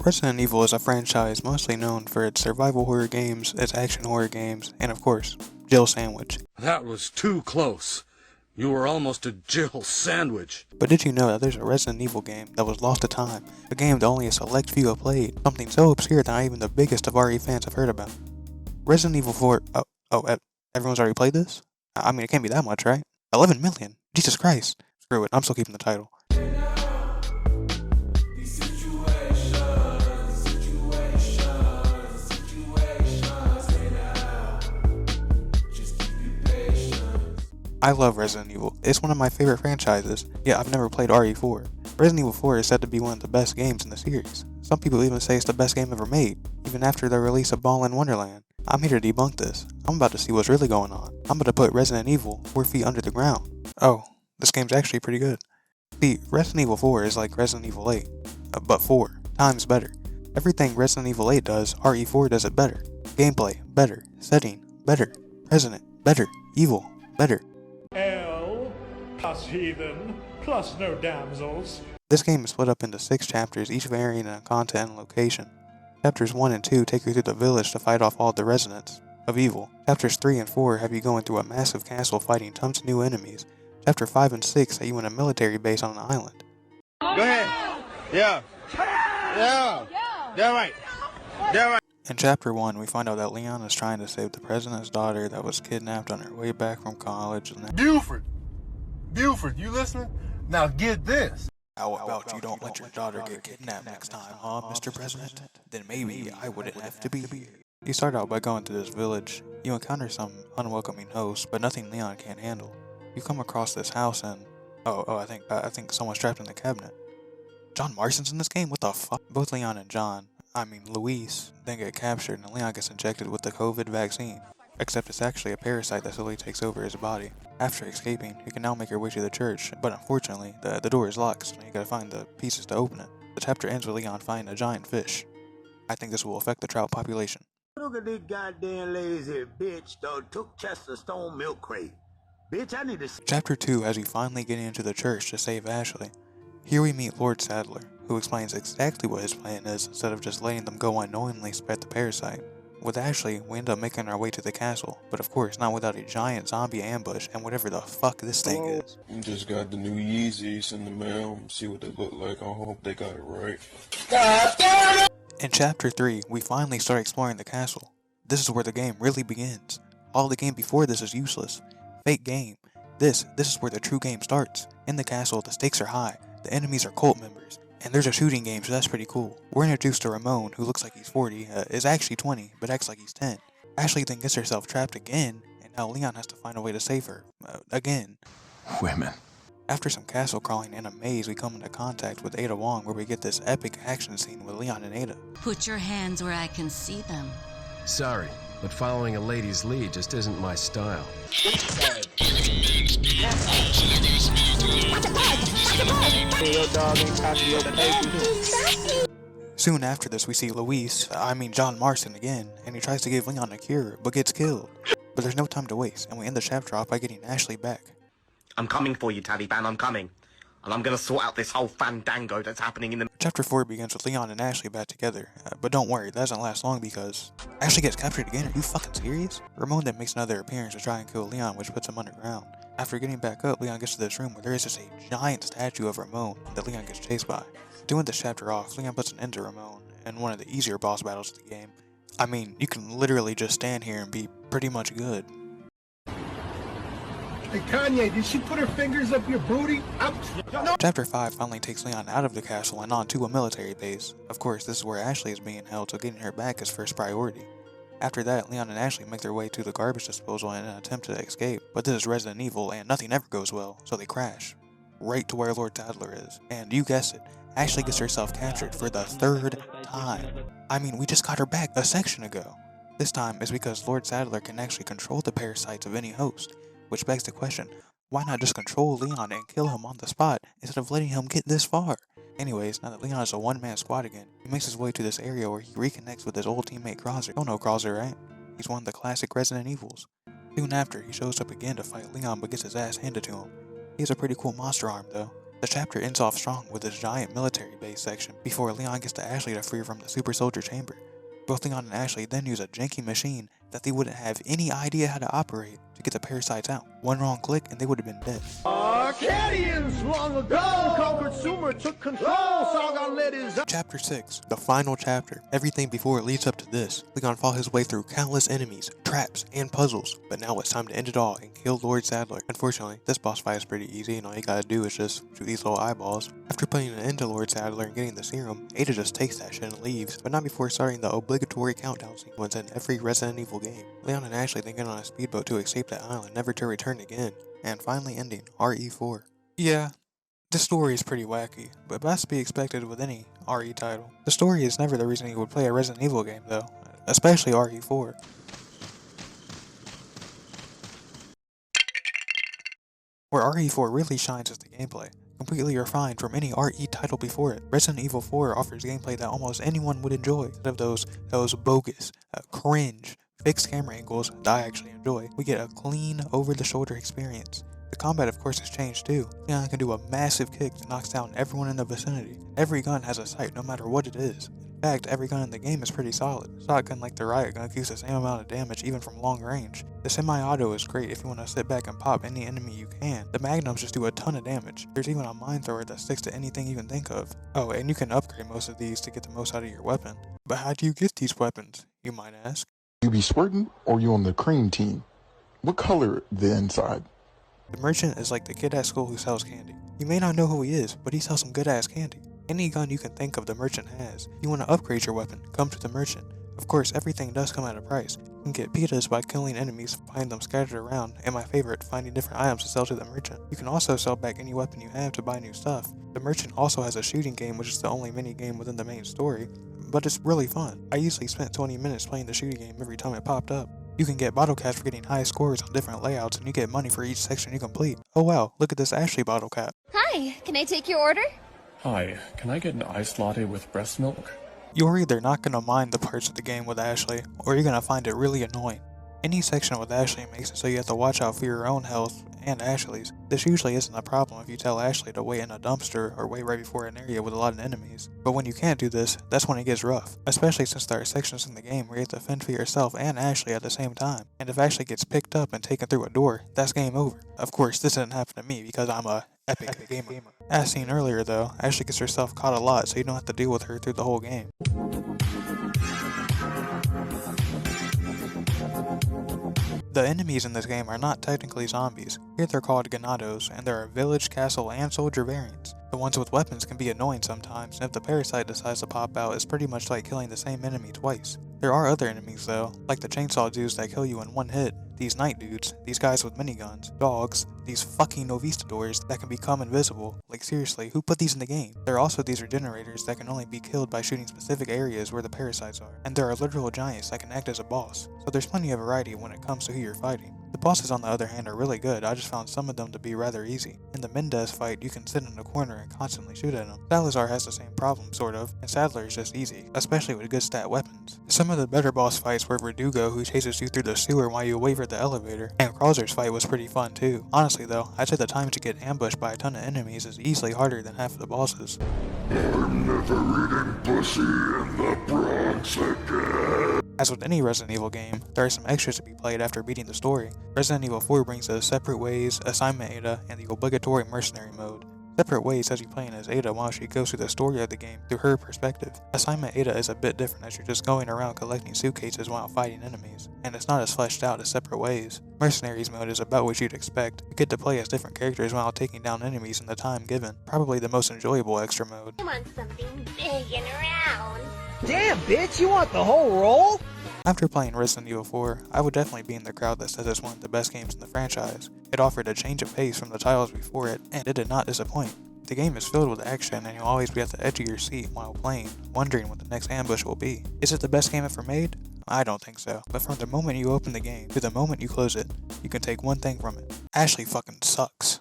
Resident Evil is a franchise mostly known for its survival horror games, its action horror games, and of course, Jill Sandwich. That was too close. You were almost a Jill sandwich. But did you know that there's a Resident Evil game that was lost to time? A game that only a select few have played. Something so obscure that not even the biggest of RE fans have heard about. Resident Evil 4... everyone's already played this? I mean, it can't be that much, right? 11 million? Jesus Christ. Screw it, I'm still keeping the title. I love Resident Evil. It's one of my favorite franchises, yet I've never played RE4. Resident Evil 4 is said to be one of the best games in the series. Some people even say it's the best game ever made, even after the release of Ball in Wonderland. I'm here to debunk this. I'm about to see what's really going on. I'm about to put Resident Evil 4 feet under the ground. Oh, this game's actually pretty good. See, Resident Evil 4 is like Resident Evil 8, but 4 times better. Everything Resident Evil 8 does, RE4 does it better. Gameplay, better. Setting, better. President, better. Evil, better. L plus heathen plus no damsels. This game is split up into 6 chapters, each varying in content and location. Chapters 1 and 2 take you through the village to fight off all the residents of evil. Chapters 3 and 4 have you going through a massive castle fighting tons of new enemies. Chapter 5 and 6 have you in a military base on an island. Go ahead. Yeah. They're right. In Chapter 1, we find out that Leon is trying to save the president's daughter that was kidnapped on her way back from college. Buford, you listening? Now get this. How about you don't let your daughter get kidnapped next time, huh, Mr. President? Then maybe I wouldn't have to be here. You start out by going to this village. You encounter some unwelcoming hosts, but nothing Leon can't handle. You come across this house and... I think someone's trapped in the cabinet. John Marston's in this game? What the fuck? Both Leon and Luis, then get captured and Leon gets injected with the COVID vaccine. Except it's actually a parasite that slowly takes over his body. After escaping, you can now make your way to the church, but unfortunately, the door is locked, so you gotta find the pieces to open it. The chapter ends with Leon finding a giant fish. I think this will affect the trout population. Look at this goddamn lazy bitch that took Chester Stone milk crate. Bitch, I need to... Chapter 2 has you finally getting into the church to save Ashley. Here we meet Lord Sadler, who explains exactly what his plan is instead of just letting them go unknowingly spread the parasite. With Ashley, we end up making our way to the castle, but of course not without a giant zombie ambush and whatever the fuck this thing is. Just got the new Yeezys in the mail, see what they look like, I hope they got it right. In Chapter 3, we finally start exploring the castle. This is where the game really begins. All the game before this is useless. Fake game. This is where the true game starts. In the castle, the stakes are high, the enemies are cult members. And there's a shooting game, so that's pretty cool. We're introduced to Ramon, who looks like he's 40, is actually 20, but acts like he's 10. Ashley then gets herself trapped again, and now Leon has to find a way to save her. Again. Women. After some castle crawling and a maze, we come into contact with Ada Wong, where we get this epic action scene with Leon and Ada. Put your hands where I can see them. Sorry, but following a lady's lead just isn't my style. Soon after this, we see John Marston again, and he tries to give Leon a cure, but gets killed. But there's no time to waste, and we end the chapter off by getting Ashley back. I'm coming for you, Taliban, I'm coming. And I'm gonna sort out this whole fandango that's happening in the... Chapter 4 begins with Leon and Ashley back together, but don't worry, that doesn't last long because... Ashley gets captured again? Are you fucking serious? Ramon then makes another appearance to try and kill Leon, which puts him underground. After getting back up, Leon gets to this room where there is just a giant statue of Ramon that Leon gets chased by. To end this chapter off, Leon puts an end to Ramon in one of the easier boss battles of the game. I mean, you can literally just stand here and be pretty much good. Hey Kanye, did she put her fingers up your booty? Chapter 5 finally takes Leon out of the castle and onto a military base. Of course, this is where Ashley is being held, so getting her back is first priority. After that, Leon and Ashley make their way to the garbage disposal in an attempt to escape, but this is Resident Evil and nothing ever goes well, so they crash. Right to where Lord Sadler is. And you guessed it, Ashley gets herself captured for the 3rd time. I mean, we just got her back a section ago. This time is because Lord Sadler can actually control the parasites of any host, which begs the question, why not just control Leon and kill him on the spot instead of letting him get this far? Anyways, now that Leon is a one-man squad again, he makes his way to this area where he reconnects with his old teammate Krauser. You know Krauser, right? He's one of the classic Resident Evils. Soon after, he shows up again to fight Leon but gets his ass handed to him. He has a pretty cool monster arm though. The chapter ends off strong with this giant military base section before Leon gets to Ashley to free her from the super soldier chamber. Both Leon and Ashley then use a janky machine that they wouldn't have any idea how to operate to get the parasites out. One wrong click and they would have been dead. Arcadians long ago conquered Sumer, took control, Sargon led his... Chapter 6, the final chapter. Everything before it leads up to this. Leon fought his way through countless enemies, traps, and puzzles, but now it's time to end it all and kill Lord Sadler. Unfortunately, this boss fight is pretty easy and all you gotta do is just shoot these little eyeballs. After putting an end to Lord Sadler and getting the serum, Ada just takes that shit and leaves, but not before starting the obligatory countdown sequence in every Resident Evil game. Leon and Ashley then get on a speedboat to escape that island, never to return again, and finally ending RE4. Yeah, the story is pretty wacky, but that's to be expected with any RE title. The story is never the reason you would play a Resident Evil game though, especially RE4. Where RE4 really shines is the gameplay, completely refined from any RE title before it. Resident Evil 4 offers gameplay that almost anyone would enjoy, instead of those bogus, cringe, fixed camera angles that I actually enjoy. We get a clean, over-the-shoulder experience. The combat of course has changed too. Leon can do a massive kick that knocks down everyone in the vicinity. Every gun has a sight no matter what it is. In fact, every gun in the game is pretty solid. A shotgun like the riot gun keeps the same amount of damage even from long range. The semi-auto is great if you want to sit back and pop any enemy you can. The magnums just do a ton of damage. There's even a mine thrower that sticks to anything you can think of. Oh, and you can upgrade most of these to get the most out of your weapon. But how do you get these weapons, you might ask? You be squirting or you on the cream team? What color the inside? The merchant is like the kid at school who sells candy. You may not know who he is, but he sells some good ass candy. Any gun you can think of the merchant has. If you want to upgrade your weapon, come to the merchant. Of course, everything does come at a price. You can get pitas by killing enemies, finding them scattered around, and my favorite, finding different items to sell to the merchant. You can also sell back any weapon you have to buy new stuff. The merchant also has a shooting game, which is the only mini game within the main story, but it's really fun. I usually spent 20 minutes playing the shooting game every time it popped up. You can get bottle caps for getting high scores on different layouts, and you get money for each section you complete. Oh wow, look at this Ashley bottle cap. Hi, can I take your order? Hi, can I get an iced latte with breast milk? You're either not going to mind the parts of the game with Ashley, or you're going to find it really annoying. Any section with Ashley makes it so you have to watch out for your own health and Ashley's. This usually isn't a problem if you tell Ashley to wait in a dumpster or wait right before an area with a lot of enemies. But when you can't do this, that's when it gets rough, especially since there are sections in the game where you have to fend for yourself and Ashley at the same time. And if Ashley gets picked up and taken through a door, that's game over. Of course, this didn't happen to me because I'm a epic gamer. As seen earlier though, Ashley gets herself caught a lot so you don't have to deal with her through the whole game. The enemies in this game are not technically zombies. Here they're called ganados, and there are village, castle, and soldier variants. The ones with weapons can be annoying sometimes, and if the parasite decides to pop out, it's pretty much like killing the same enemy twice. There are other enemies though, like the chainsaw dudes that kill you in one hit, these night dudes, these guys with miniguns, dogs, these fucking novistadors that can become invisible. Like seriously, who put these in the game? There are also these regenerators that can only be killed by shooting specific areas where the parasites are. And there are literal giants that can act as a boss, so there's plenty of variety when it comes to who you're fighting. The bosses on the other hand are really good, I just found some of them to be rather easy. In the Mendez fight, you can sit in a corner and constantly shoot at them. Salazar has the same problem, sort of, and Sadler is just easy, especially with good stat weapons. Some of the better boss fights were Verdugo, who chases you through the sewer while you wait for the elevator, and Krauser's fight was pretty fun too. Honestly though, I'd say the time to get ambushed by a ton of enemies is easily harder than half of the bosses. I'm never eating pussy in the Bronx again. As with any Resident Evil game, there are some extras to be played after beating the story. Resident Evil 4 brings the Separate Ways, Assignment Ada, and the obligatory Mercenary mode. Separate Ways has you playing as Ada while she goes through the story of the game through her perspective. Assignment Ada is a bit different as you're just going around collecting suitcases while fighting enemies, and it's not as fleshed out as Separate Ways. Mercenaries mode is about what you'd expect. You get to play as different characters while taking down enemies in the time given. Probably the most enjoyable extra mode. I want something big and round. Damn, bitch, you want the whole roll? After playing Resident Evil 4, I would definitely be in the crowd that says it's one of the best games in the franchise. It offered a change of pace from the titles before it, and it did not disappoint. The game is filled with action, and you'll always be at the edge of your seat while playing, wondering what the next ambush will be. Is it the best game ever made? I don't think so, but from the moment you open the game to the moment you close it, you can take one thing from it. Ashley fucking sucks.